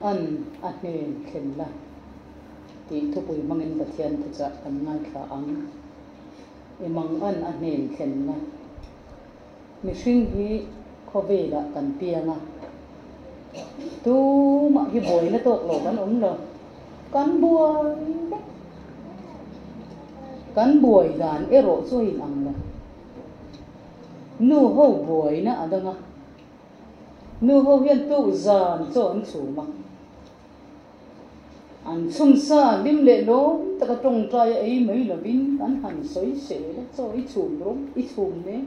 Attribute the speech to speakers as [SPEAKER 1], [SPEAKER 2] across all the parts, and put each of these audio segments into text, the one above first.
[SPEAKER 1] an ahnen khenla ti thupui mangin pathian thucha kan ngai kha ang imang an ahnen khenla mi hring hi khovela kan pianga tu ma hi boi na tok lo kan lo kan buai dan ero choi ang la nu ho buai na adanga nu ho hian tu zan chon chuma an chung sa lim le lo taka tong trai ei mai lovin kan han soi se la choi chum ro I chum ne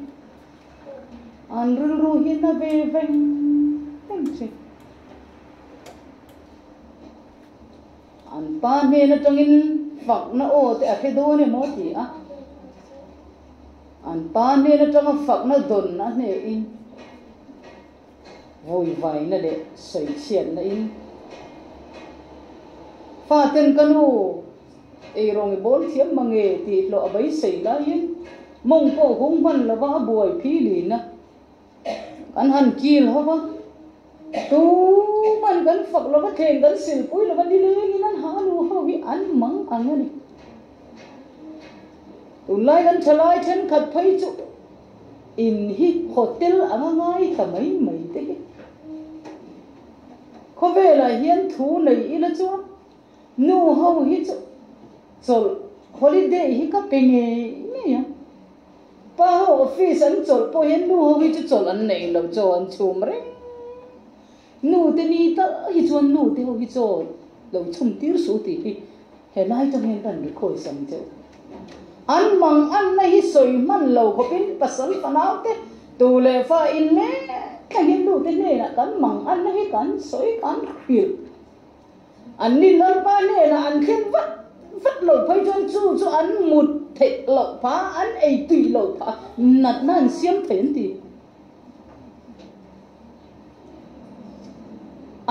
[SPEAKER 1] an ru hian na ve veng teng chi an pa ne na tangin phak na o te a khedo ne mo ti a an pa ne na tanga phak na don na ne in vui vai na le soi chian na in fa ten kanu e rong bol thiam mange ti lo abai sei la yin mong po hung man la wa buai phi li na an han kil hawa tu man kan phak lo ba theng kan sil pui lo ba di le ni nan ha lu ho wi an mang ang ni tu lai kan thalai then khat phai chu in hi hotel angai ta mai mai te ko ve la hian thu nei ila chu nu ho hi chu chol holiday hi ka penge ni ya pa ho office an chol po hian nu ho hi chu chol an nei lo cho an chum re nu te ni ta hi chuan nu te ho hi chol lo chum tir su ti hi he lai ta hen kan ri khoi sam chu an mang an na hi soi man lo ko pin pasal panau te tu le fa in me ka hin nu te ne na kan mang an na hi kan soi kan khil an ni lor pa ne na an khen vat lo phai chuan chu an mut thei lo pa an ei tui lo pa nat nan siam then ti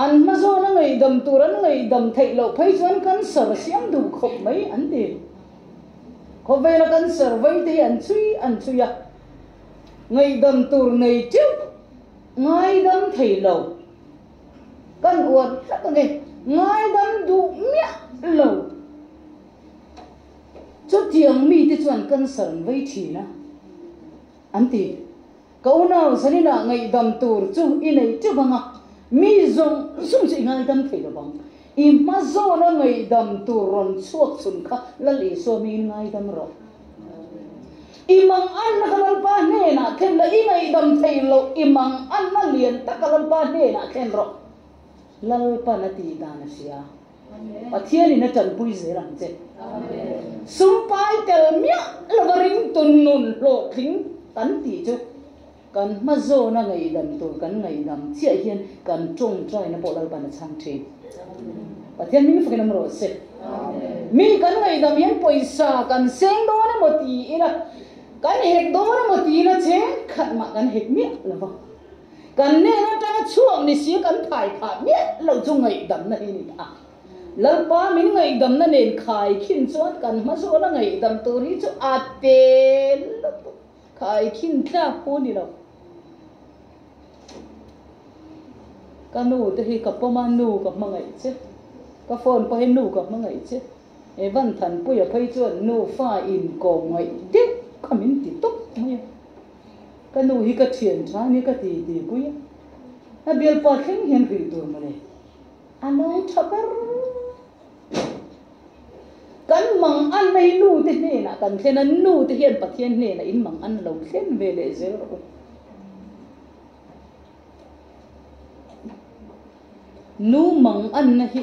[SPEAKER 1] an ma zo na ngai dam turan ngai dam thei lo phai chuan kan sar siam du khop mai an ti ko ve la kan sar vai te an chui ya ngai dam tur nei chu ngai dam thei lo kan uat sak ngai ngai dam du mia lo chu tiang mi te chuan kan sar vai thi na an ti ko na sanina ngai dam tur chu I nei chu banga mi zong sum chi ngai dam thei lo bang I ma zo na ngai dam tu ron chuak sun kha la li so mi ngai dam ro I mang an na kalal pa ne na khen la I ngai dam thei lo I mang an na lien ta kalal pa ne na khen ro lal pa na ti da na sia pathian ni na chan pui ze rang che sum pai tel mia la garing tun nun lo thing tan ti chu kan ma zo na ngai dam tu kan ngai dam chia hian kan chong trai na bo lal pa na chang thi pathian mi fukin amro se mi kan ngai dam hian poisa kan seng do na moti ila kan hek do na moti na che khat ma kan hek mi la ba kan ne na ta chuang ni si kan phai kha mi lo chu ngai dam na ni a lal pa min ngai dam na nen khai khin chuan kan ma zo na ngai dam tu ri chu a te khai khin tla ko ni lo kanu te hi ka poma nu ka mangai che ka phone pa hin nu ka mangai che e van than pu ya phai chuan nu fa in ko ngai de kamin ti tok mai kanu hi ka thian tha ni ka ti pu ya a bel pa thing hen ri tu ma le alo thabar kan mang an nei nu te ne na kan thlen an nu te hian pathian ne na in mang an lo thlen ve le ze ro nu mang an na hi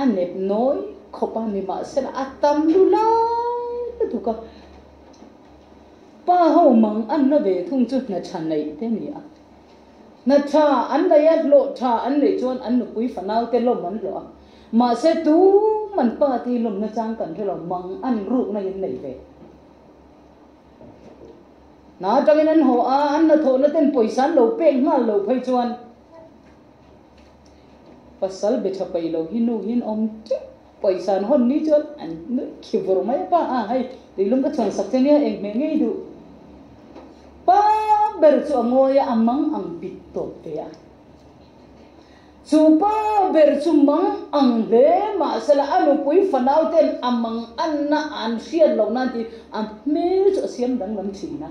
[SPEAKER 1] anep noi khopa mi ma sela atam lu lai tu ka pa ho mang an na ve thung chu na chan nei te ni a na tha an da ya lo tha an nei chon an nu pui fanau te lo man lo ma se tu man pa ti lom na chang kan lo mang an ru na yin nei ve na tangin an ho a an na tho na ten poisan lo peng nga lo phai chuan pasal becha pai lo hinu hin om ti poisan hon ni chon an khivur mai pa a hai dilum ka chon sak chenia eng me ngei du pa ber chu ngoya amang ang bit to pe a Chupa ber chumang ang le ma sala anu pui fanau ten amang anna an sian lo nanti am me chu siam dang lam thina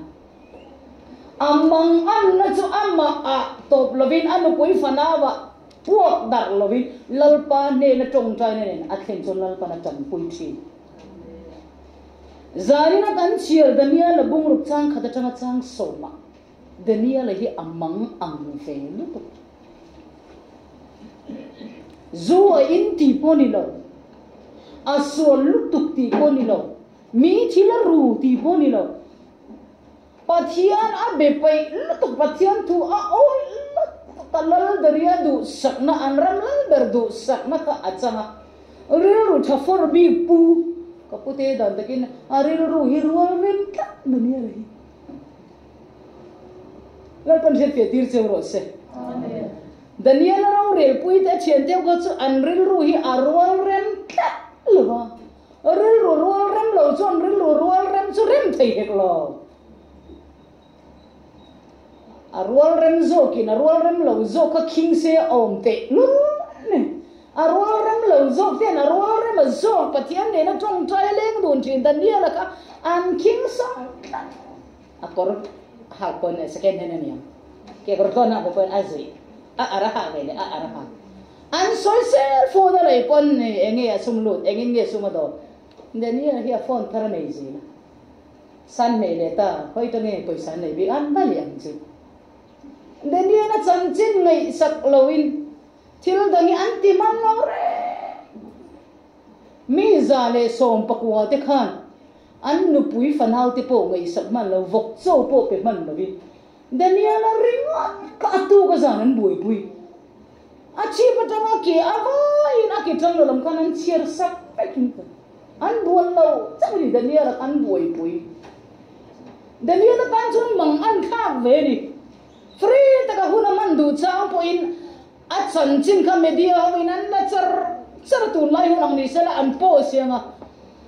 [SPEAKER 1] amang anna chu amma a top lovin anu pui fanawa puak dar lovin lalpa ne na tong trai ne a khen chon lalpa na cham pui thi zarina kan chiar dania la bung rup chang khata changa chang soma dania la hi amang ang ve lu zo in ti poni lo asol lutuk ti poni lo mi thila ru ti poni lo pathian a be pai lutuk pathian tu a oi talal daria du sakna anram lal ber du sakna ka achanga ru thafor bi pu kapute dan takin ari ru hirwal rim ta dunia ri la pan se petir se ro se Dania na raw rel pui ta chen teo ko chu an ril ru hi arwal rem ta lo ril ru rwal rem lo chon ril ru rwal rem chu rem thei hek lo arwal rem zo ki na rwal rem lo zo ka king se om te lu ne arwal rem lo zo te na rwal rem zo pathian ne na tong trai leng dun chin dania la ka an king song akor ha kon second hand ne ke kor kon na ko azui a araha vele a araha an social for the lai pon enge asum lut enge nge sumado ndeni hi phone thara nei ji san me le ta hoi to nge poisa nei bi an bali ang ji ndeni na chan chin ngai sak loin thil dani anti man lo re mi za le som pakwa te khan an nu pui fanau te po ngai sak man lo vok zo po pe man lo bi Daniela ringot ka atu ka zanan bui bui achi patanga ke avai na ke thang lo lam kanan chiar sak pekin ka an bual lo chawri Daniela kan bui bui Daniela kan chun mang an khak ve ni free ta ka huna man du chang po in a chan chin ka media ho in an la char tu lai hu ang ni sala an po sianga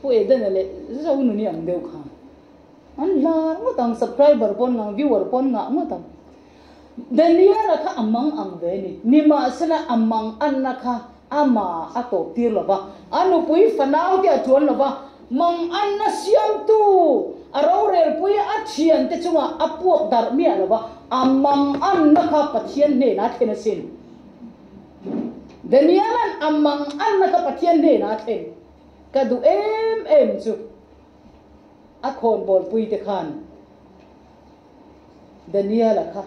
[SPEAKER 1] pu e den le zo nu ni ang deu kha an la ngutang subscriber pon nga viewer pon nga ngutang Daniela ka amang ang veni nima sala amang anna ka ama ato tir lova anu pui fanau te athon lova mang anna siam tu arorel pui achian te chunga apuak dar mi lova amang anna ka pathian ne na thena sin Daniela amang anna ka pathian ne na the ka du em chu akon bol pui te khan Daniela ka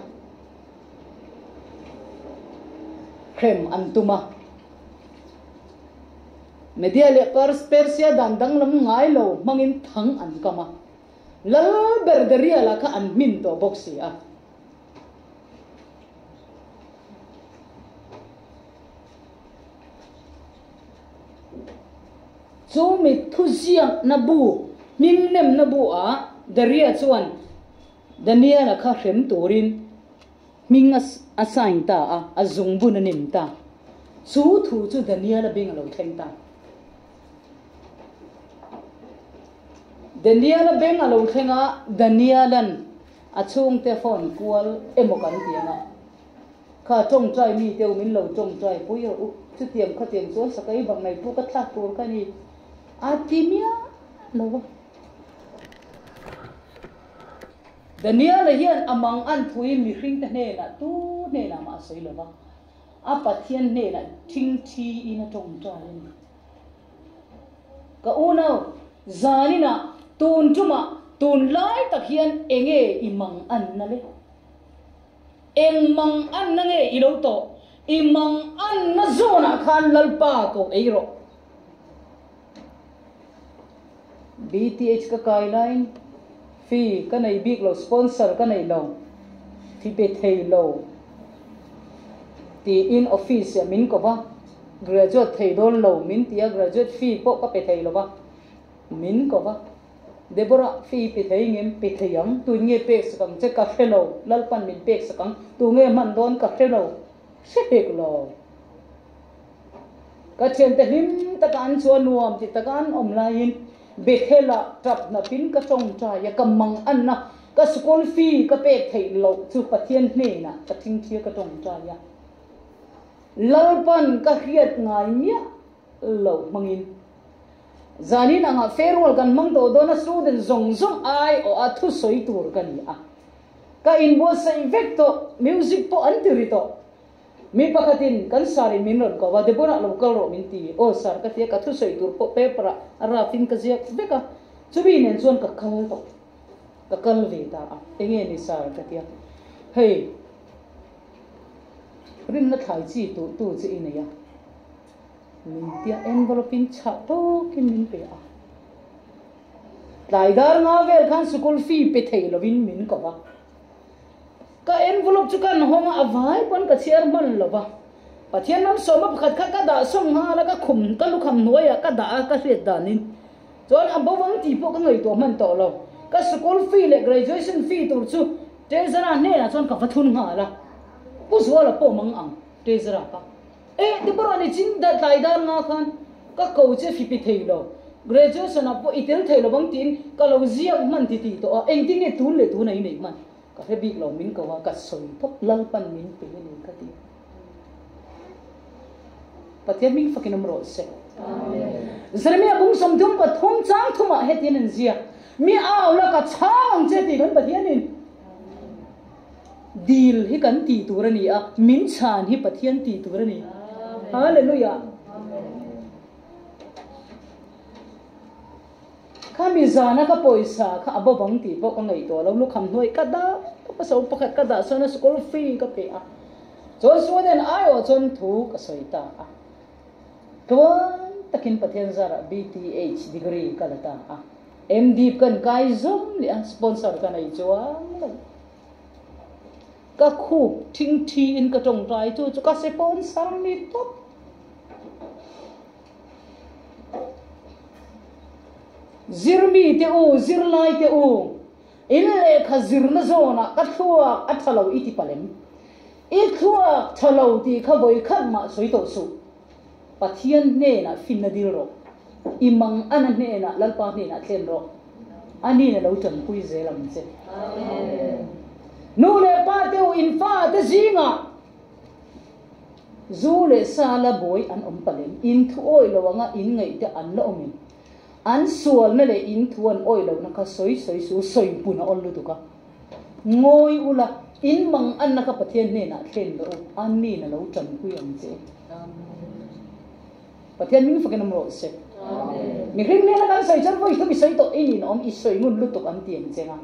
[SPEAKER 1] krem antuma media le persia dandang lam ngai lo mangin thang an kama lal berderia la ka an min to boxia chu mi thusiang nabu ming nem nabu a daria chuan Daniela ka rem turin ming assign ta a azung bun nim ta chu thu chu Daniela bing lo theng ta Daniela beng alo thenga Danielan achung te phone kual emokan tianga kha tong trai mi teu min lo tong trai puyo chu tiam kha tiam so sakai bang nai pu ka thla tur ka ni atimia lo Daniela hian amang an thui mi hring ta ne na tu ne na ma soi lo ba a pathian ne na thing thi ina tong trai ni ka uno zanina tun chuma tun lai tak hian enge imang an na le eng mang an na nge ilo to imang an na zona khan lalpa ko eiro BTH ka kailine fee kanai big lo sponsor kanai lo thi pe thei lo ti in office min ko ba graduate thei don lo min tia graduate fee po ka pe thei lo ba min ko ba Deborah fee pe thei ngem pe theiam tu nge pe sakang che ka fellow lalpan min pe sakang tu nge man don ka fellow se hek lo ka chen te him ta kan chuan nuam ti ta kan om lain bethela trap na pin ka chong cha ya kamang an na ka school fee ka pe thei lo chu pathian hne na ka thing thia ka chong cha ya lalpan ka hiat ngai mia lo mangin zani na nga farewell kan mang do do na student zong zong ai o athu soi tur kan ya ka inbo sa vecto music po antirito mi pakatin kan sari minor ko wa de bona local ro minti o sar ka tia ka thu soi tur po paper ara fin ka zia beka chubi nen chuan ka khal to ka kal ve ta enge ni sar ka tia hey rin na thai chi tu chi ina ya min tia envelope in cha to kin min pe a lai dar nga vel khan school fee pe thei lovin min ko ba ka envelope chu kan honga avai pon ka chairman lova pathian nam soma pakhat kha ka da song ha la ka khum ka lu kham noya ka da ka hret danin chon abawang ti po ka ngai to man to lo ka school fee le graduation fee tur chu te zara ne na chon ka vathun nga la pu zo la po mang ang te zara ka di baro ni chin da tai dar nga khan ka ko che fi pi thei lo graduation a po itel thei lo bang tin ka lo ziak man ti ti to eng tin ne tu le tu nei nei man ka he big lo min ka wa ka soi thop lal pan min pe ni ka ti pathian min fakin amro se amen zerme abung somdum pa thong chang thuma he tin an zia mi aw la ka chang che ti gan pathian in deal hi kan ti turani a min chan hi pathian ti turani hallelujah kami zana ka poisa ka abawang ti po ka ngai to lo lu kham noi ka da pa so pakhat ka da so na school fee ka pe a chon so den ai o chon thu ka soita a tuan takin pathian zara BTH degree ka lata a MD kan kai zom li sponsor ka nai chuang ka khu thing thi in ka tong tai chu ka sponsor ni to zirmi te u zirlai te u in le kha zirna zona ka thua athalo iti palem I thua thalo ti kha voi khat ma soi to su pathian ne na fin na dil ro imang ana ne na lalpa ne na thlen ro ani na lo tam pui zelam che amen nu le pa te u in fa te zinga zu le sala boy an palem in thu oi lo nga in ngai te an lo omi an sual na le in thuan oi lo na ka soi su soi puna ol lu tu ka ngoi ula in mang an na ka pathian ne na thlen lo an ni na lo tam pui am che pathian min fa kenam ro se amen mi ring ne na kan sai char voi tu mi sai to in om I soi mun lu tu kan tiang che nga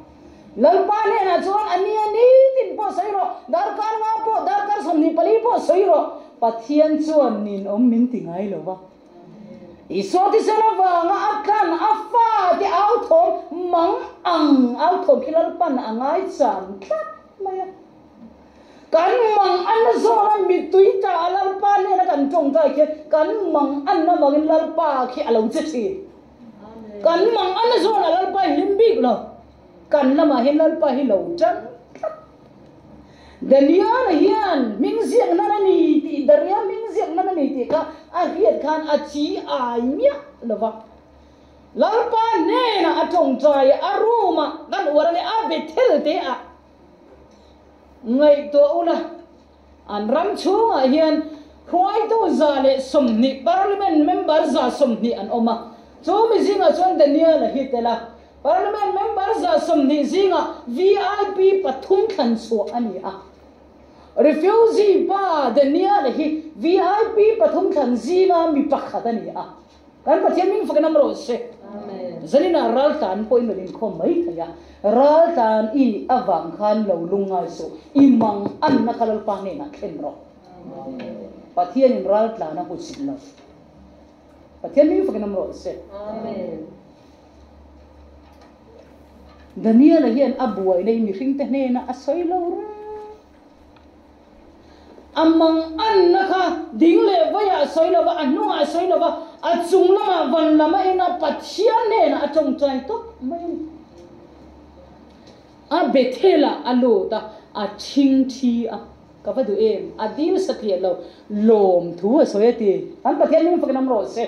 [SPEAKER 1] lalpa ne na chuan ani tin po sai ro darkar nga po darkar somni pali po sai ro pathian chuan nin om min tingai lo wa iso ti sala wa nga akan afa ti authom mang ang authom kilal pan angai chan khat maya kan mang an zo na mi tui ta lalpa ne na kan chong ta ke kan mang an na magin lalpa khi alo che chi kan mang an zo na lalpa limbik lo kan lama hin lalpa hi lo chan danian hian mingziak na ni ti daria mingziak na ni ti ka a hiat khan a chi ai mia lova lalpa ne na atong trai aruma kan warale a betel te a ngai to ula an ram chunga hian khoi to zale somni parliament member za somni an oma chu mi zinga chon daniel hitela parliament member za somni zinga VIP pathum khan so ani a refugee pa daniel hi VIP pathum khan zinga mi pakhat ani a kan pathian min fakanam ro se amen zalina raltan point rin khom mai thaya raltan I awang khan lo lungai so imang an na kalal pa ne na khenro pathian in raltla na hu sillo pathian min fakanam ro se amen daniel hian abuai nei mi ring te ne na asoi lo amang an na kha ding le waya soi lo wa anu a soi lo wa a chung lama van lama ina pathian ne na atong trai to mai a bethela alota a thing thi a ka va du em a dim sakria lo lom thu a soyati an pathian min fakanam ro se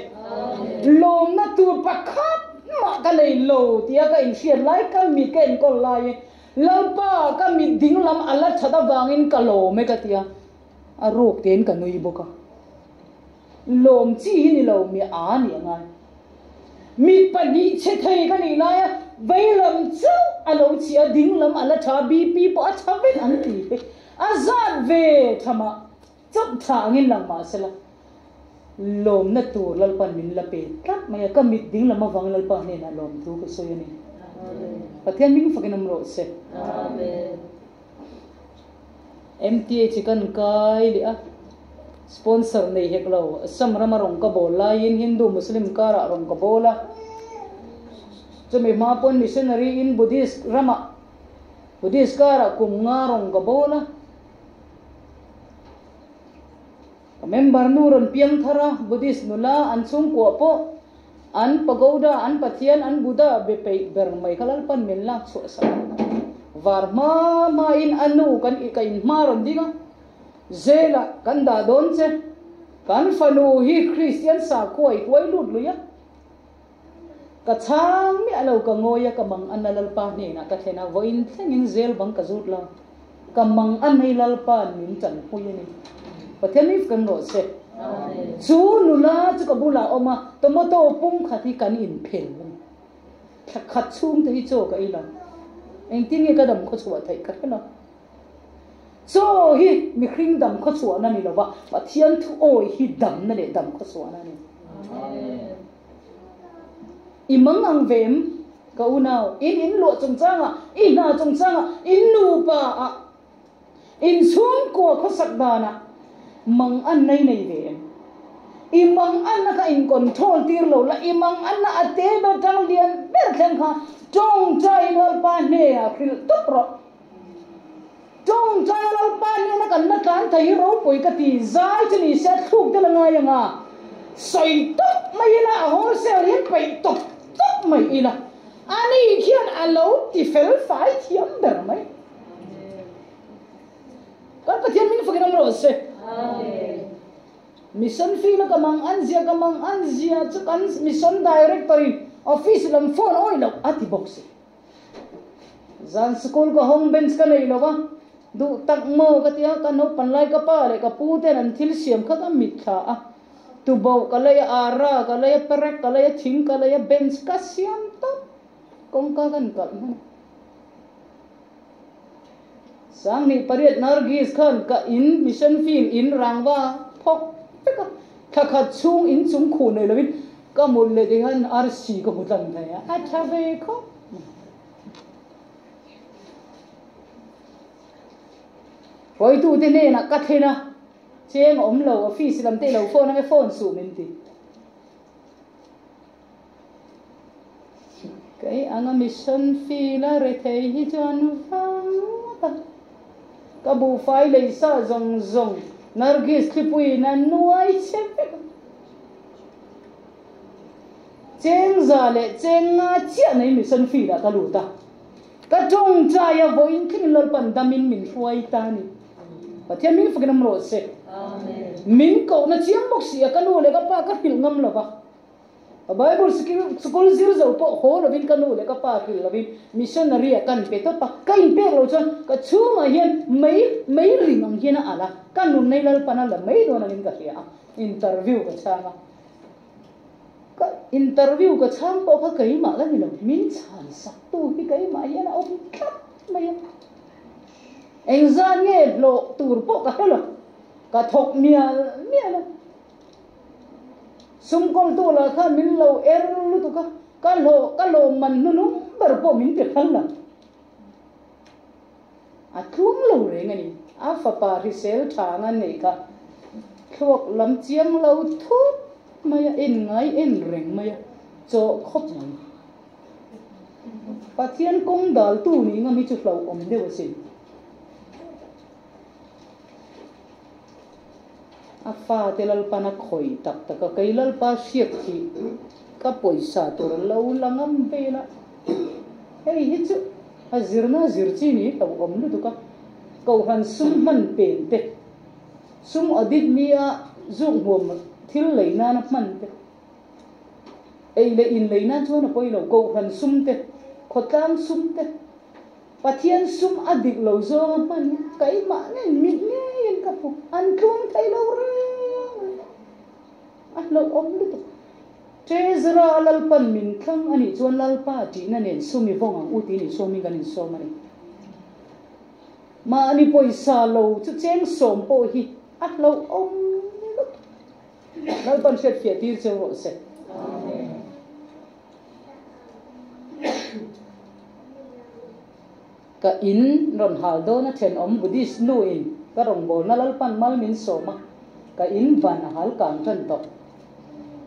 [SPEAKER 1] lom na tu pakhat ma ka lei lo tia ka in share lai ka mi ken ko lai lalpa ka mi ding lam ala thada wangin ka lo me ka tia a rok ten ka nui boka lom chi ni lo mi a ni ngai mi pa ni che thai ka ni la ya vailam chu a lo chi a ding lam ala tha bp po a thaven an ti a zat ve thama chap tha ngin lang ma sela lom na tur lal pan min la pe kat maya ka mit ding lam awang lal pa ne na lom tu ko so yani pathian ming fakinam ro se amen MTA chicken kai li a sponsor nei heklo samrama rong ka bola in Hindu Muslim kara rong ka bola chumi ma pon missionary in Buddhist rama Buddhist kara kum nga rong ka bola member nuron piang thara Buddhist nula an chung ko po an pagoda an pathian an Buddha be pe ber mai khalal pan min lak chu sa varma ma in anu kan ikain maron dinga zela kan da don che kan fanu hi Christian sa koi lut lu ya ka chang mi alo ka ngoya ka mang analal pa ni na ka thena voin thengin zel bang ka zut la ka mang an nei lal pa nin chan hu ni pathian if kan ro se chu nula chu ka bula oma tomato pung khati kan in phel khat chung te hi cho ka ila anh tin nghe cái đầm có chùa thấy cái nào so hi mi khinh đầm có chùa na ni lo ba và thiên thu ôi hi đầm na để đầm có chùa na ni imang ang vem kau nào in lo chung chang à in na chung chang à in nu pa à in sun ko có sak da na mang an nei nei vem imang an na ka in control tir lo la imang an na ate ba tang lian ber thang kha trong trai lal pa ne a khil top ro trong trai lal pa ne na kan na kan thai ro poi ka ti zai chini set thuk de la nga ya nga sai top mai na ho se rian pai top mai ina ani khian alo ti fel fai thiam ber mai kan pathian min fakinam ro se amen mission fee na kamang anzia chu kan mission directory office lam phone oi lo ati box zan school ko home bench ka nei lo ba du tak mo ka tia ka no panlai ka pa le ka pu te an thil siam kha ka mit tha a tu bo ka le ara ka le perek ka le thing ka le bench ka siam to kong ka kan ka sang ni pariat nargis khan ka in mission fee in rangwa phok ka kha chung in chung khu nei lovin ka mul le de han RC ko hutang thai a thave ko roi tu te ne na ka thena cheng om lo office lam te lo phone na phone su min ti cái anga mission fee la re thei hi chan va ka bu fai le sa zong zong nargis khipui na nuai che cheng za le cheng nga chia nei mission fee la ka lu ta ka trong cha ya voin thin lal pan damin min huai ta ni pathian min fakinam ro se amen min ko na chiang bok sia ka nu le ka pa ka hil ngam lo ba Bible school zir zo po ho lo bin ka nu le ka pa hil lo bin missionary kan pe to pa ka in pe lo chon ka chu ma hian mai ring ang hian ala ka nu nei lal pan la mai do na ling ka hia interview ka changa ka interview ka chang po ka kai ma la ni lo min chan sak tu hi kai ma hian a om kap mai anh ra nghe lộ tur po ka helo ka thok mia lo sum kol tu la kha min lo lu tu ka lo man nu ber po min pe khang la a thung lo re ngani a fa pa ri sel tha nga nei ka thok lam chiang lo thu maya in ngai in reng maya cho khop mai pathian kong dal tu ni nga mi chu lo om de wa sin afa telal pana khoi tak tak ka kailal pa siek thi ka poisa tur lo langam bela hei hi chu azirna zirchi ni to om lu tu ka ko han sum man pen te sum adit mia zung hom thil leina na man te ei le in leina chona poi lo ko han sum te khotang sum te pathian sum adik lo zo man kai ma ne mi ne ka po an tuang thay lo re an lo om lu Trezra lalpan min thang ani chuan lalpa ti na nen sumi vong ang uti ni somi ganin somani ma ani poisa lo chu cheng som po hi at lo om lalpan set fia tir cheu ro se ka in ron hal do na then om buddhist nu in ka rong bol na lalpan mal min soma ka in van hal kan tan to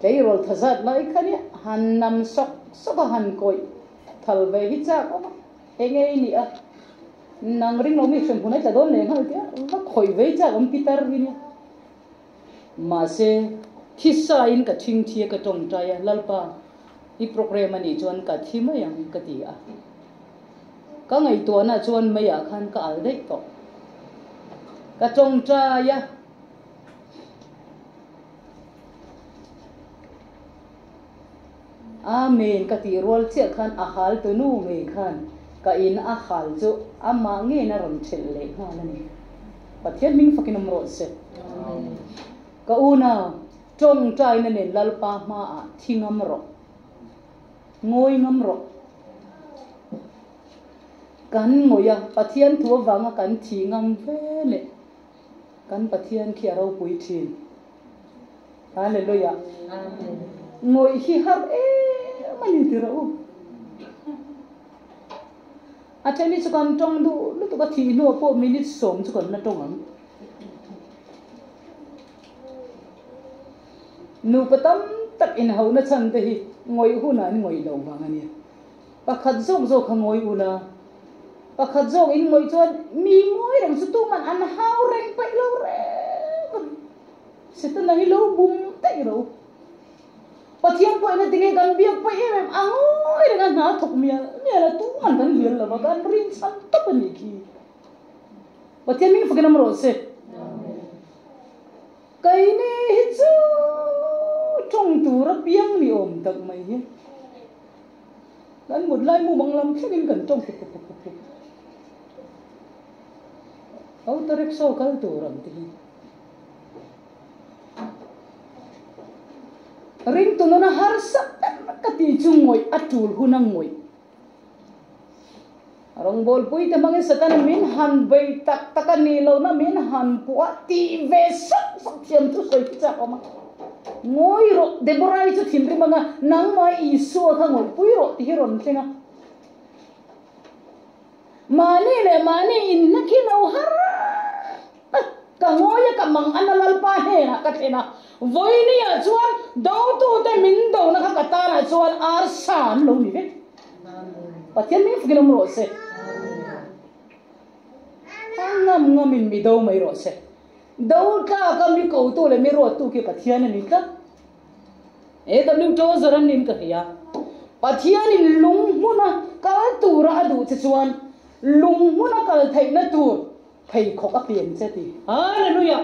[SPEAKER 1] cái rồi thật ra lại cái này han nằm sốc han coi thal về hít ra có em nghe nị à nàng ring lòng mình xem hôm nay ta đón lên hả kia nó khỏi về ra ông Peter đi nè mà se hít sa in cả chinh chia cả trồng trái lalpa i program này chuan cả thi mấy ang cái gì à cái ngày tuần na chuan mấy à khan cả al đấy to cả trồng trái à Amen kati rol che khan ahal to nu me khan ka in ahal chu ama nge na ron thel le ha nani pathian ming fakin ro se ka una trong trai na nen lalpa ma a thingam ro ngoi ngam ro kan ngoya pathian thu wanga kan thingam vele kan pathian khi ro pui thin hallelujah amen ngồi hi har mani tirau ateni chukan tong du lu tu ka thi no po minute som chukan na tong am nu patam tak in ho na chan te hi ngoi hu na ngoi lo wang ani pakhat zok zok kha ngoi ula pakhat zok in ngoi chuan mi ngoi rang chu tu man an hau reng pai lo re setan hi lo bum tai ro pathian po na tinge kan biak pa em angoi dengan na thok mia la tu man kan bial la kan rin san to pani ki pathian mi fakin amro se kai ne hi chu trong tu ra piang ni om tak mai hi dan một lai mu bang lam khin kan trong auto rickshaw kal tu ram ti ring tu na har sak kati chungoi atul hunang moi rong bol pui te mangi satan min han bei tak takani lo na min han puwa ti ve sak thiam tu soi cha ma ngoi ro de borai chu thim ri manga nang mai I su kha ngoi pui ro ti ron thinga mani in na ki no har ka ngoya ka mang analal pa he na ka thena voi ni a chuan do tu te min do na ka ta na chuan ar san lo ni ve pathian mi fgilom ro se ngam min mi do mai ro se do ka mi ko tu le mi ro tu ki pathian ni ka e da lim to zaran nin ka ya pathian in lung huna ka tu ra du chuan lung huna kal thai na tu thầy khóc áp tiền thế thì hallelujah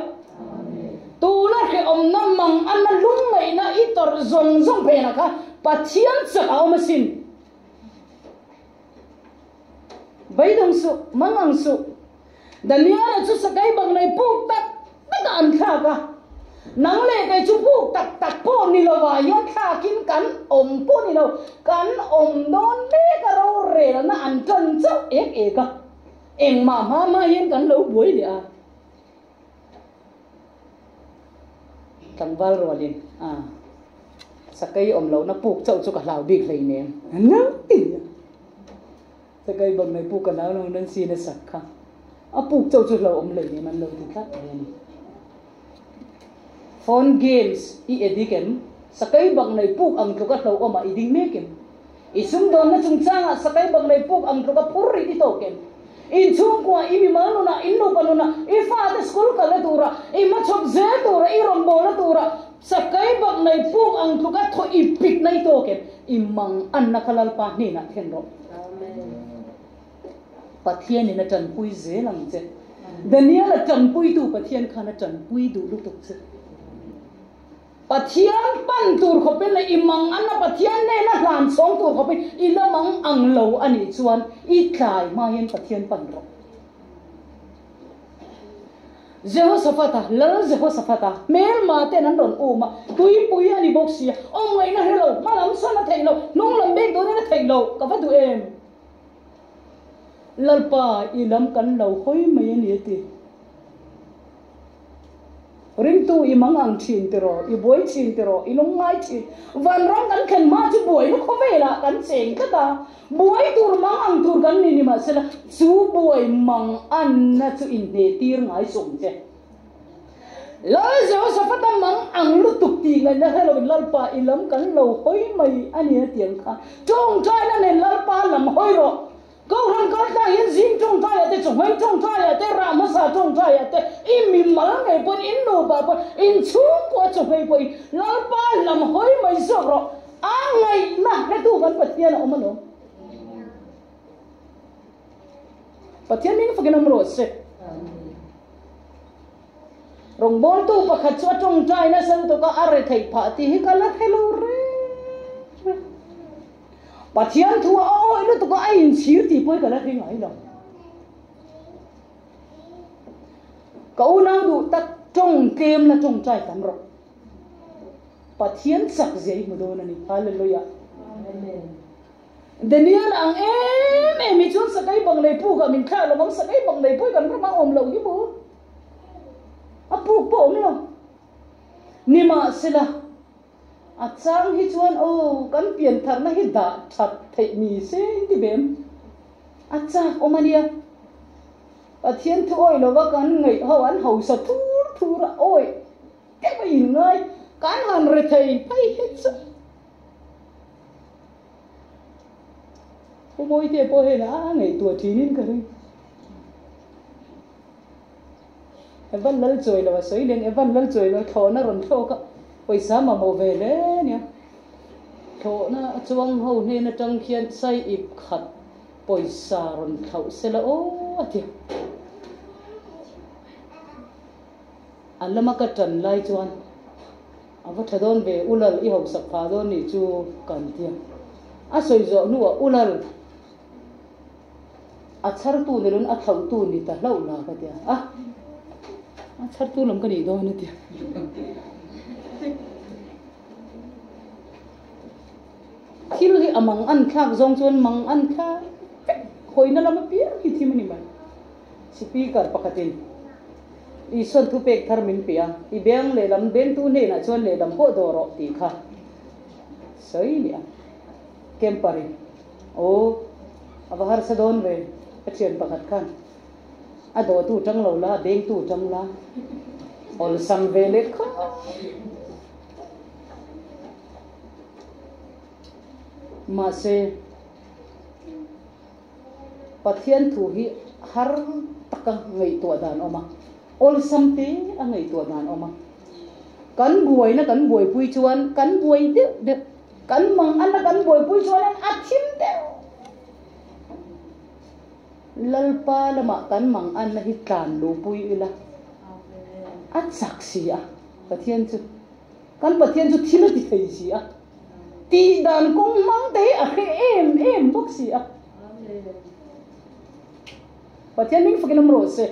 [SPEAKER 1] tu na khi ông nam mang anh na lung này na ít tor zong về na ka pathian sa ông mà xin bây đông su mangang su Daniel là chú sa cái bằng này buộc tắc tất anh kha ka nang le cái chú buộc tắc po ni lo wa yon kha kin kan om po ni lo kan om don le ka ro re na an chân chau ek ka em mà hiên cảnh lũ buổi đi à cầm val rồi liền sa cây om lẩu nó buộc chậu cho cả lào bịt lấy nè nó tỉ sa cây bằng này buộc cả lào nó nên xin nó sạch khá buộc chậu cho lẩu om lấy nè mà lẩu thì khác này phone games i ediken sa cây bằng này buộc ang cho cả lẩu om mà iding mekem isum don na chung chang sa cây bằng này buộc ang cho cả puri đi to kem in chung kwa imi manu na inno panuna ifa the school kala tura ima chok ze tura I rombola tura sakai bak nai pung ang tuka tho ipik nai to ke imang anna kalal pa ni na thenro amen pathian ni na tan pui ze lam che Daniel la tan pui tu pathian khana tan pui du lu tok che pathian pan tur khopin la imang anna pathian ne na hlan song tur khopin ilamang ang lo ani chuan I thlai ma yen pathian pan ro Jehoshaphat la Jehoshaphat mel ma te nan ron uma tui pui ani boxia om ngai na hello malam sana thailo nong lam bek do na thailo ka va du em lalpa ilam kan lo hoi mai ani ti ring tu imang ang chin tero I boy chin tero ilong ngai chin van rong kan khen ma chu boy no khovela kan cheng ka ta boy tur mang ang tur kan ni ma sela chu boy mang an na chu in ne tir ngai som che la jo sa pata mang ang lu tuk ti ngai na hello lalpa ilam kan lo hoi mai ani tiang kha chong chai na ne lalpa lam hoi ro câu hàng câu ta hiện diện trong tay để trồng hay trong tay để ra mà sa trong tay để im mìm mà ngày bữa in nô bà bữa in xuống qua trồng hay bữa lão ba làm hối mày sợ rồi ngày na cái tu vẫn bật tiền ông mà nó bật tiền mình phải cái nông rồi sẽ rong bol tu bạc cho trong tay na sang tu có arre thầy phá thì cái là hello re bà thiên thua ôi nó tụi có ai xíu thì bơi cả là khi ngấy đâu cậu nào đủ tắt trong kem là trong trái tắm rồi bà thiên sắc dễ mà đồ này hallelujah đến giờ là em mình chọn sắc cái bằng này pu cả mình khai là bằng sắc cái bằng này pu cả nó mang ôm lâu chứ bố pu ôm lâu nhưng mà sẽ là chang hi chuan kan pian thar na hi da that thei mi se ti bem cha omania thiên thu oi lo wa kan ngai ho an ho sa thu ra oi cái mai ngai kan han re thei pai hết sa ko moi te po he na ngai tua thi nin ka ri evan lal choi lo soi leng evan lal choi lo tho na ron tho ka paisa mà màu về đấy nhỉ, thổ na chuang hậu nên na trăng khiên say ip khát paisa ron khẩu sẽ là thì anh làm cái trần lai chuan, anh phải thadon về ulal i học sắp phá don ni chu cần tiền, soi zo nu ulal, char tu ni lun thau tu ni ta lâu là cái tiền, char tu làm cái gì đó nữa tiền. Khi lúc amang ăn khác dòng chuan mang ăn khác khối nó làm biết khi thì mình mà speaker pakatin i son thu pek thar min pia i beng le lam ben tu ne na chuan le lam ho do ro ti kha soi nia kempari avahar sadon ve achen pakat khan ado tu tang lo la beng tu tang la ol sam ve le kha mà se pathian thu hi har taka ngai to dan oma ol samte a ngai to dan oma kan buai na kan buai pui chuan kan buai de kan mang an kan buai pui chuan a thim de lalpa lama kan mang an na hi tlan lu pui ila a saksi a pathian chu kan pathian chu thila ti thei si a ti dan kong mang te a em bok si a pathian min fakinam ro se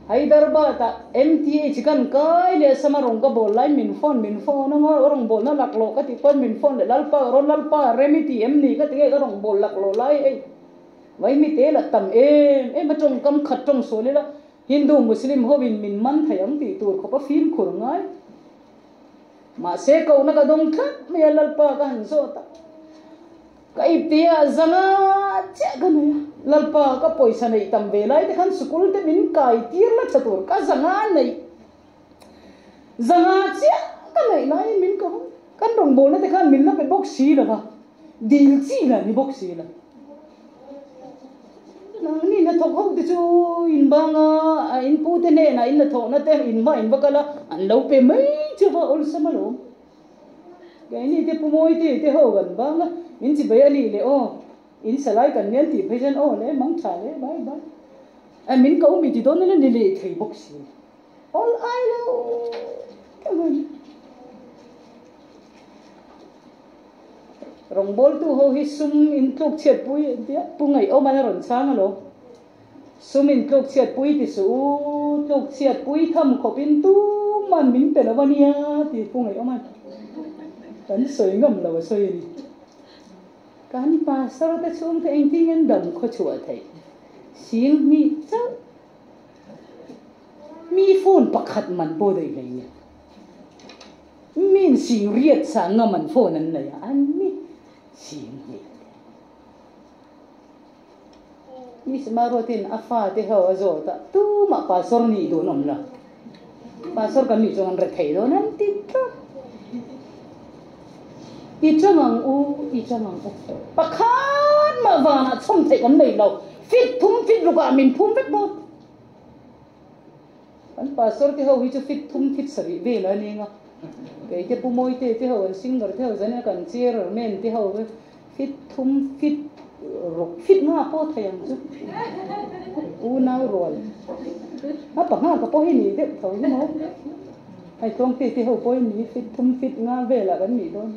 [SPEAKER 1] Hyderabad ta MTA chikan kai le samarong ka bol lai min phone no rong bol na laklo ka ti pon min phone le lalpa remiti emni ka ti ka rong bol laklo lai ei vai mi te la tam em ma tong kam khat tong so le la Hindu Muslim ho min man thayang ti tur ko pa film khur ngai ma se ko na ka dong khat me lalpa ka han so ta kai tia zanga che gana lalpa ka poisa nei tam ve lai te khan school te min kai tir la chatur ka zanga nei zanga che ka nei lai min ko kan rong bol na te khan min la pe box si la ka dil chi la ni box si la nang ni na thok hok ti chu in banga in pu te ne na in na thok na te in ba kala an lo pe mai chu ba ol samalo cái này thì pumoi thì hậu gần bang á, mình chỉ bây ali le in salai cần nhân thì bây giờ le mang trả le bye mình câu mình chỉ đón lên le thầy bốc sĩ all I know cái gì rong bol tu ho hi sum in tuk chet pui dia pu ngai o mana ron sang alo sumin tlok chiat pui ti su tlok chiat pui tham khopin tu man min pe lawania ti pungai oman kan soi ngam lawa soi ni kan pastor ta chung te engting en dam kho chua thai sing mi cha mi phone pakhat man bo dei lei ni min sing riat sa ngaman phone an lai an mi sing ni semarotin afa te ho azota tu ma pastor ni do nom la pastor kan ni chong re thei do nan ti tra i changang u pakhan ma wana chom thei kan nei lo fit thum fit luka min thum vek bo kan pastor te ho hi chu fit thum fit sari ve la ni nga ke te pumoi te ho an singer te ho zana kan cheer men te ho fit thum fit rok fit nga po thayang chu u na rol ha pa nga ka po hi ni de thau ni mo ai tong te ho po ni fit thum fit nga ve la kan ni don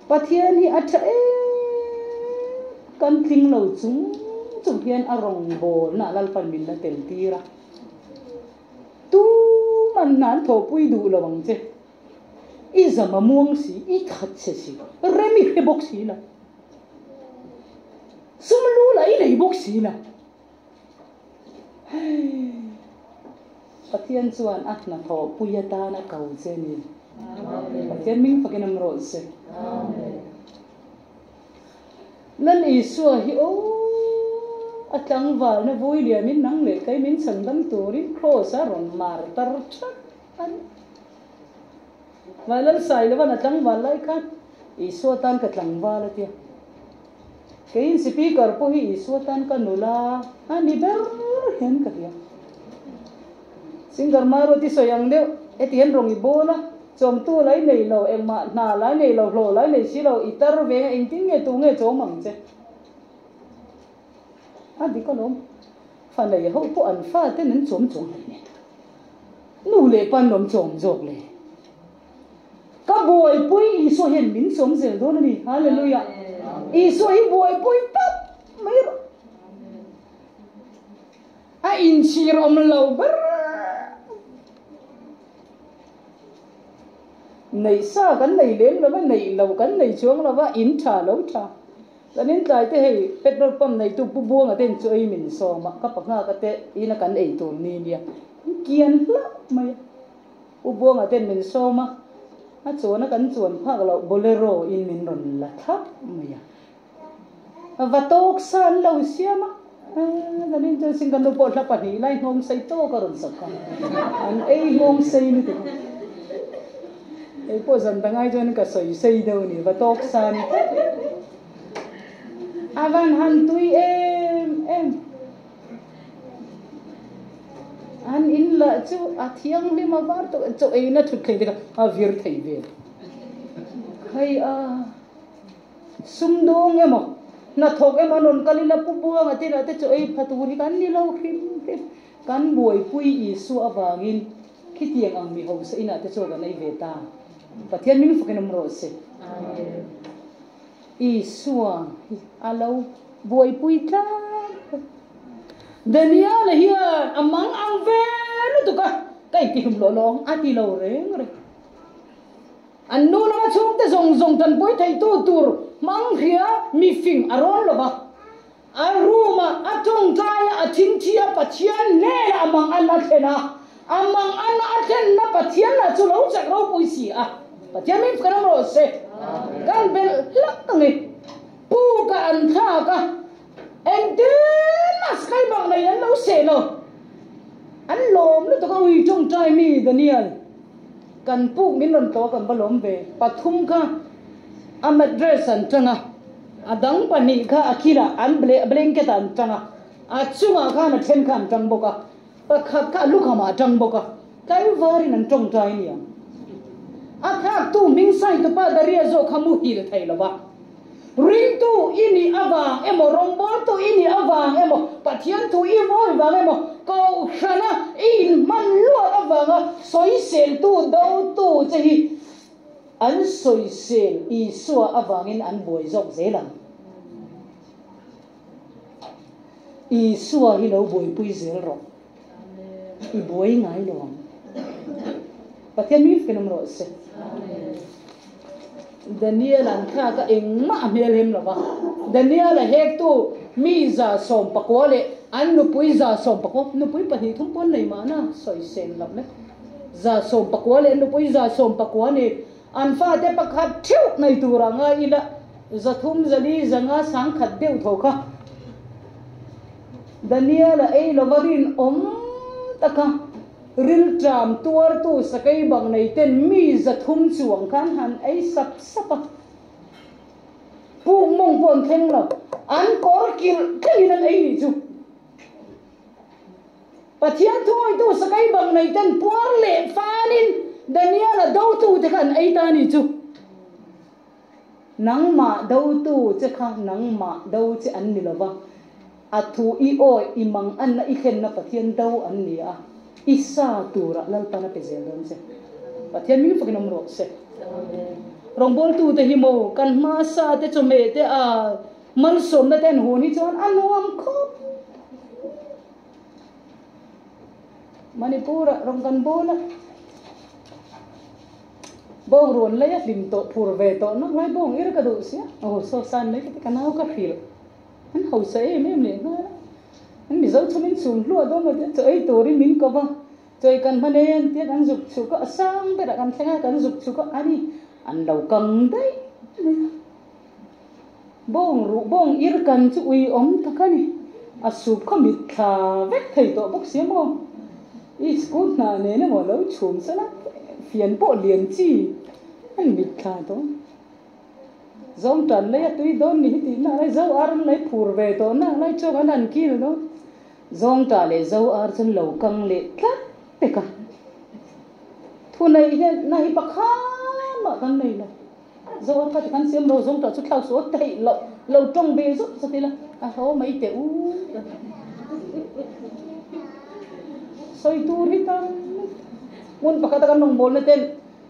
[SPEAKER 1] pathian hi acha kan thing lo chung hian arong bol na lal pan min la tel tira tu man nan tho pui du lo bang che i zama muang si i khat che si remi he bok si la sumlu la i nei bok si la pathian chuan na tho pui ta na kau che ni pathian ming pakinam ro se nan isua hi atlang wal na vui lia min nang le kai min sandam turin cross a ron mar tar chat an walal sai le wan atlang wal lai khan isua tan ka tlang wal atia kein speaker po hi isua tan ka nula ani ber hen ka ya singer maro ti soyang de etien rong i bola chom tu lai nei lo engma na lai nei lo hlo lai nei si lo itar ve engting nge tu nge chomang che adi ko lom fa nei ho po an fa te nan chom ne nu le pan lom chom jok le ka boy pui i so hen min chom zel don ni hallelujah i so hi boy pui pap mai a in chir om lo ber nei sa kan nei lem la ba nei lo kan nei chuang la ba in tha lo tha lanin tai te hei petrol pump nei tu pu buang aten chu ei min so ma ka pa nga ka te ina kan ei tu ni nia kian la mai u buang aten min so ma a chuan kan chuan phak lo bolero in min ron la thap mai va tok san lo siama lanin chu singan lo po la pa ni lai ngom sei to ka ron sa ka an ei ngom sei ni te ei po zan dangai jon ka soi sei do ni va tok san avan han tui em an in la chu athiang li ma var to chu ei na thut khei de a vir thei ve khai a sum dong emo na thok emo non kalila pu buang ati na te chu ei phaturi kan ni lo khim kan buai pui i su awangin khitiang ang mi ho se ina te chu ga nei ve ta pathian min fukin ro se i suang alo boy pui ta daniel here among ang velu to ka kai ti hum lo long ati lo reng re an nu na chung te zong tan boy thai tu tur mang hia mi fing aron lo ba aruma atong tai athing thia pathian ne among an na thena among an athen na pathian na chu lo chak ro pui si a pathian min fukin ro se kan bel lak ngi pu ka an tha ka en de mas kai bang nei an lo se lo an lom lu to ka wi trong trai mi daniel kan pu min ron to kan balom ve pathum ka amadress an tanga adang pani kha akira an blanket an tanga achunga kha na then kan tang boka pakhat ka lu khama tang boka kai wari nan trong trai ni akha tu ming sai to pa daria zo khamu hi le thai lo ba ring tu ini awang emo rombol tu ini awang emo pathian tu i moi wang emo ko khana in man lo awang soi sel tu do tu che hi an soi sel I suwa awangin an boi zok zelang I suwa hi lo boi pui zel ro I boi ngai lo pathian mi kenam ro se Daniel an kha ka eng ma mel hem lo ba Daniel hek tu mi za som pakwale an nu pui za som pakwa nu pui pa hi thum pon nei ma na soi sen lam le za som pakwale nu pui za som pakwa ni an fa te pakhat thiu nei tu ra nga ila za thum zali zanga sang khat deu tho kha Daniel ei lovarin taka ril tram tuar tu sakai bang nei ten mi za thum chuang kan han ei sap sapa pu mong pon theng lo an kor kil kainan ei ni chu pathian thoi tu sakai bang nei ten puar le fanin Daniel do tu te kan ei ta ni chu nang ma do tu che kha nang ma do che an ni lova athu I oi imang an na I khen na pathian do an ni a isa tura lalpana pezel don se pathian mi fakinom ro se rongbol tu te himo kan ma sa te chome te a mal som na ten honi chon anuam kho Manipura rongkan bola bong ron la ya lim to phur ve to no ngai bong ir ka do sia o so san nei te kanau ka fil an ho sa em le na an mi zau chumin sum lu do ma te choi tori min ka ba choi kan manen te kan juk chu ka sang be ra kan thenga kan juk chu ka ani an lo kang dai bong ir kan chu ui om ta ka ni a sup kha mit tha vek thei to bok sia mo I school na ne na mo lo chum sa na phiền bộ liền chi anh bị khá đó giống trần lấy túi đón ní thì na lấy dấu ar lấy phur về đó na lấy cho cái lần kia đó giống trả lấy dấu ar chân lầu căng lệ cắt thế cả thu này này bạc khá mà cái này là dấu ar phải cái xiêm đồ giống trả chút thao số tệ lầu trong bề giúp sao thế là hố mấy tệ soi tu đi ta mun pakatakan nong bol na ten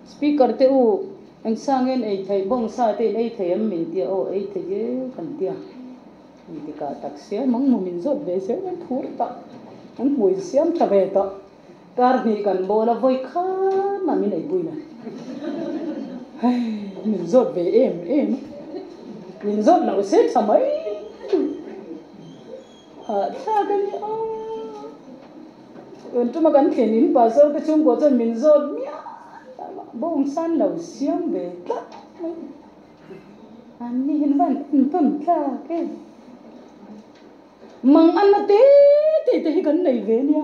[SPEAKER 1] speaker te u ang sangen ei thai bong sa te ei thai am min tia o ei thai ge kan tia ni ti ka tak se mang mu min zot be se an thur ta an boi siam tha ve ta kar ni kan bola voi kha ma min ei bui na hai min zot be em min zot na se thamai ha tha kan o ơn chúngกันเขียนนินป่าเซลแต่ชุ่มกว่าจะมินโซดเนี่ยบ่งสั้นเหล่าเสียมเบกละอันนี้เห็นบ้านต้นแค่แค่มังอันนั้นเต้ให้กันไหนเวเนี่ย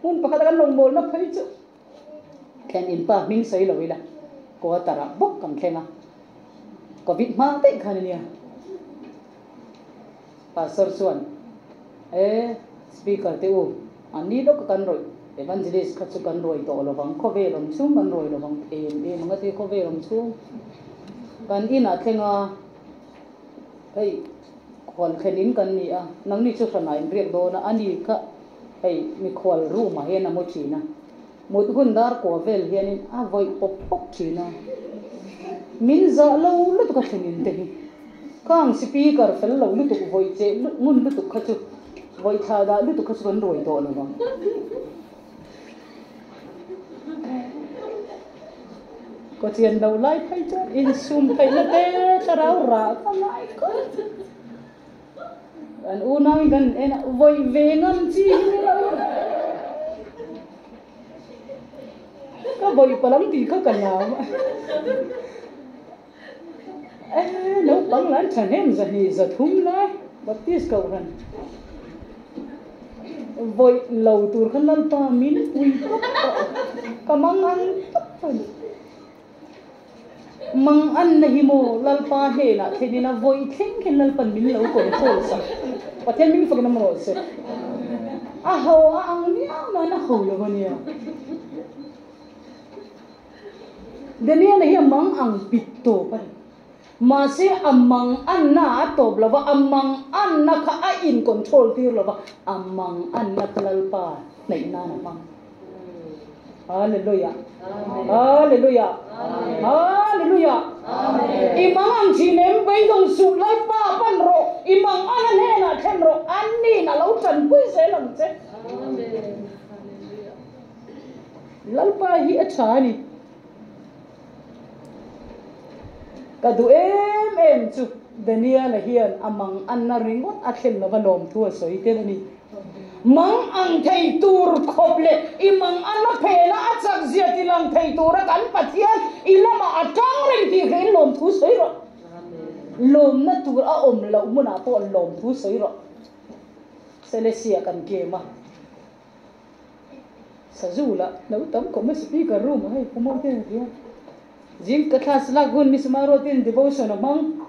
[SPEAKER 1] มุ่นปากกันลงบอลนับให้จุแค่นินป่ามิงใส่เหล่าอีละก็ตระบกกันแค่นะก็วิดมาเตะกันเนี่ยป่าเซลส่วนสปีกเกอร์เตอูอันนี้เราก็กันรอยevangelist ขัดสุกันรอยต่อระวังข้อเวรมชุ่มกันรอยระวังมันก็ที่ข้อเวรมชุ่มกันอินาเทงอ่ะไอ้คนแค่นี้กันนี่อ่ะนังนี่ชุดขนาดเรียกโดนะอันนี้ก็ไอ้มีคนรู้มาเห็นนะโมชีนะหมดหุ่นดาร์กว่าเวลเห็นนี่อ่ะไว้ปกชีนะมินซาเราลุตุกชนินเตะข้างสปีกเกอร์เฟลเราลุตุกไว้เจมุนลุตุกขจุไว้ท่าดาลุตุกขจุกันรอยต่อระวังก็เจียนเราไล่ไปจนอินซูมไปแล้วเตะชะเราหราก็ไล่ก็อันอูน่ามีกันเอ็นะไว้เวงันจีนี่เราก็ไว้พลังตีเขากันแล้วน้องบังหลานฉันเห็นจะนี่จะทุ่มเลยบัดที่สกัดกันไว้เหล่าตัวขันลันตามินอุ้ยก็มังอันมังอันนะฮิโมลัลปาเฮนะเทดินะโวยเข่งเข่งลัลปันมินเลวคนโคตรสักว่าเทนมินฟังน้ำร้อนเสอ่ะเฮาอ่ะอังเนี่ยมันน่ะเฮาเลยวันนี้เดี๋ยวนี้นะเฮียมังอังปิดโตไปมาเสียอัมมังอันน่ะตบแล้วว่าอัมมังอันน่ะข้าอินคอนโทรลที่แล้วว่าอัมมังอันน่ะลัลปาในหน้านะมังฮาเลลูยาฮาเลลูยา hallelujah imang ang chinem bai dong su lai pa pan ro imang anan he na khen ro anni na lo chan pui se lang che lalpa hi achani kadu em chu Daniel hian amang anna ringot athen na valom thu soi te ni mang ang thei tur khople imang anna phela achak zia tilang thei tur kan pathian ilama atang ring ti khen lom thu soi ro lom na tur a om lo muna po lom thu soi ro Celestia kan ke ma Sajula na utam ko mas speaker room hay pumote dia jing ka class la gun mismaro tin devotion amang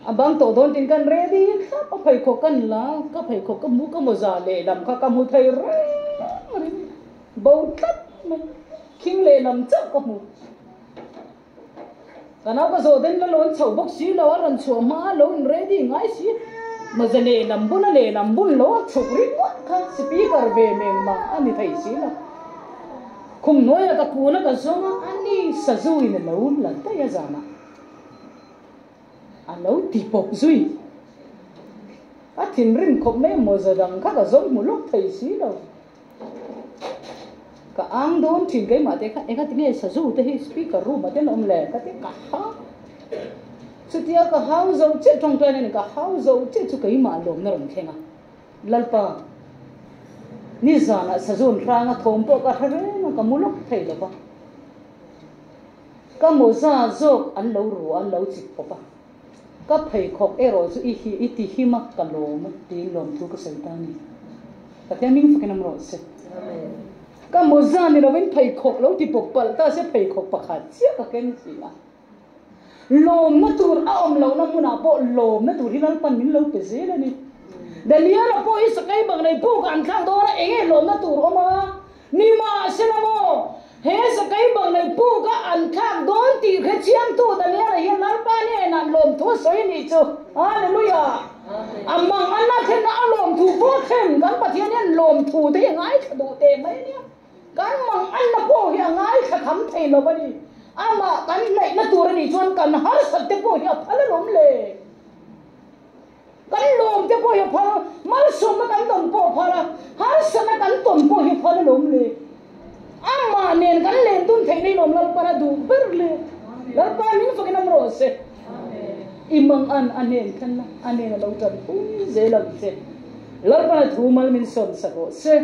[SPEAKER 1] abang to don tin kan ready ka pa phai ko kan la ka phai ko ka mu ka mo za le lam ka mu thai re bau tat king le lam cha ka mu kana ka zo den la lon chau bok si lo ran chu ma lo in ready ngai si ma za le lam bun lo chukri ka speaker ve meng ma ani thai si la khum noi ka ku na ka zonga ani sazu in lo la ta ya zana alo ti pop zui a tin rim khop me mo za dang kha ka zong mu lok thai si lo ka ang don thin kai ma te kha e ka tinge sazu te hi speaker room ma te nom le ka te ka ha chutia ka hau zo che tong twa ne ka hau zo che chu kai ma lom na rom khenga lalpa ni zana sajun ranga thom po ka thare na ka mulok thei lo ba ka mo za zo an lo ru an lo chik po pa ka phei khok ero chu i ti hi ma ka lo ma ti lom thu ka saitani ka te ming fa kenam ro se amen ka mo za ni lo wen phei khok lo ti pok pal ta se phei khok pakhat sia ka ken si a lom na tur a om lo na muna po lom na tur hi lal pan min lo pe se la ni Daniel po is kai bang nei po kan khang do na enge lom na tur oma ni ma senamo he sa kai bang nei po ka an khang don ti kha chiam tu Daniel hi lar pa ni na lom thu soi ni chu hallelujah amang anna then na lom thu po them kan pathian nen lom thu te ngai kha do te mai ni kan mang anna po hi ngai kha kham thei lo ba ni ama kan nei na tur ni chuan kan har sat te po hi phal lom le kan lom te po hi phal mal som kan tom po phala har sana kan tom po hi phal lom le amma nen kan len tun thei nei lom lal para du ber le lal pa min fa kinam ro se imang an anen kan na anen lo tan ui ze lam se lal pa thu mal min son sa ro se